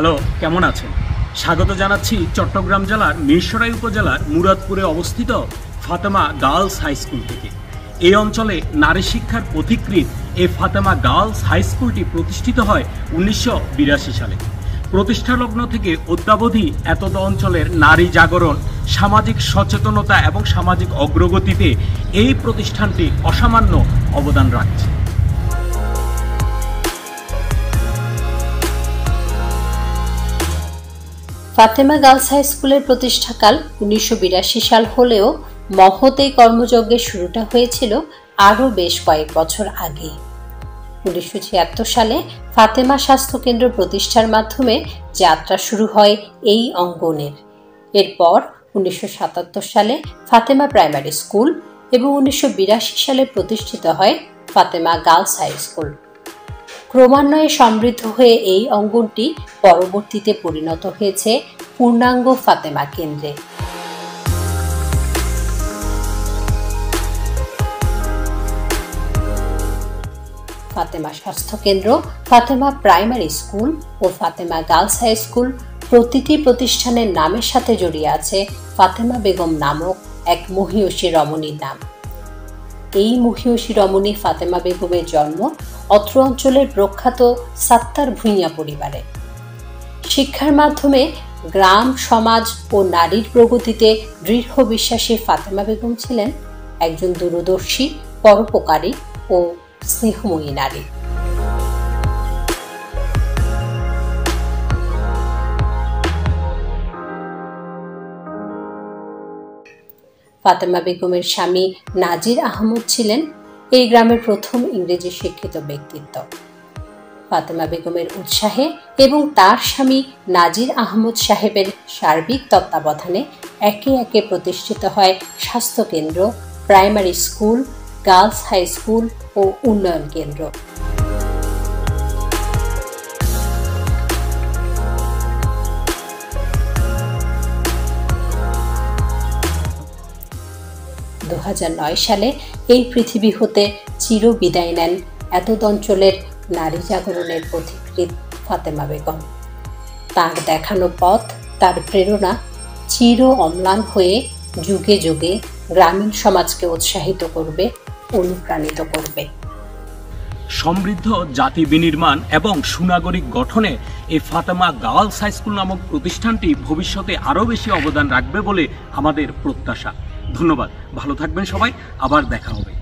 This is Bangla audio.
হ্যালো, কেমন আছেন? স্বাগত জানাচ্ছি চট্টগ্রাম জেলার মিরসরাই উপজেলার মুরাদপুরে অবস্থিত ফাতেমা গার্লস হাই স্কুল থেকে। এই অঞ্চলে নারী শিক্ষার পথিকৃৎ এই ফাতেমা গার্লস হাই স্কুলটি প্রতিষ্ঠিত হয় 1982 সালে। প্রতিষ্ঠালগ্ন থেকে অদ্যাবধি এতদ অঞ্চলের নারী জাগরণ, সামাজিক সচেতনতা এবং সামাজিক অগ্রগতিতে এই প্রতিষ্ঠানটি অসামান্য অবদান রাখছে। ফাতেমা গার্লস হাই স্কুলের প্রতিষ্ঠাকাল 1982 সাল হলেও মহৎ এই কর্মযজ্ঞের শুরুটা হয়েছিল আরও বেশ কয়েক বছর আগে। 1976 সালে ফাতেমা স্বাস্থ্য কেন্দ্র প্রতিষ্ঠার মাধ্যমে যাত্রা শুরু হয় এই অঙ্গনের। এরপর 1977 সালে ফাতেমা প্রাইমারি স্কুল এবং 1982 সালে প্রতিষ্ঠিত হয় ফাতেমা গার্লস হাই স্কুল। ক্রমান্বয়ে সমৃদ্ধ হয়ে এই অঙ্গনটি পরবর্তীতে পরিণত হয়েছে পূর্ণাঙ্গ ফাতেমা কেন্দ্রে। ফাতেমা স্বাস্থ্য কেন্দ্র, ফাতেমা প্রাইমারি স্কুল ও ফাতেমা গার্লস হাই স্কুল প্রতিটি প্রতিষ্ঠানের নামের সাথে জড়িয়ে আছে ফাতেমা বেগম নামক এক মহিয়সী রমণীর নাম। এই মহিয়সী রমণী ফাতেমা বেগমের জন্ম অত্র অঞ্চলের প্রখ্যাত সাত্তার ভূঁইয়া পরিবারে। শিক্ষার মাধ্যমে গ্রাম, সমাজ ও নারীর প্রগতিতে দৃঢ় বিশ্বাসী ফাতেমা বেগম ছিলেন একজন দূরদর্শী, পরোপকারী ও স্নেহময়ী নারী। ফাতেমা বেগমের স্বামী নাজির আহমদ ছিলেন এই গ্রামের প্রথম ইংরেজি শিক্ষিত ব্যক্তিত্ব। ফাতেমা বেগমের উৎসাহে এবং তার স্বামী নাজির আহমদ সাহেবের সার্বিক তত্ত্বাবধানে একে একে প্রতিষ্ঠিত হয় স্বাস্থ্য কেন্দ্র, primary school, girls high school ও উন্নয়ন কেন্দ্র। সালে এই পৃথিবী হতে চির বিদায় নেন এতদ অঞ্চলের নারী জাগরণের পথিকৃৎ ফাতেমা বেগম। তার দেখানো পথ, তার প্রেরণা চির অম্লান হয়ে যুগে যুগে গ্রামীণ সমাজকে উৎসাহিত করবে, অনুপ্রাণিত করবে। সমৃদ্ধ জাতি বিনির্মাণ এবং সুনাগরিক গঠনে এই ফাতেমা গার্লস হাই স্কুল নামক প্রতিষ্ঠানটি ভবিষ্যতে আরও বেশি অবদান রাখবে বলে আমাদের প্রত্যাশা। ধন্যবাদ, ভালো থাকবেন সবাই, আবার দেখা হবে।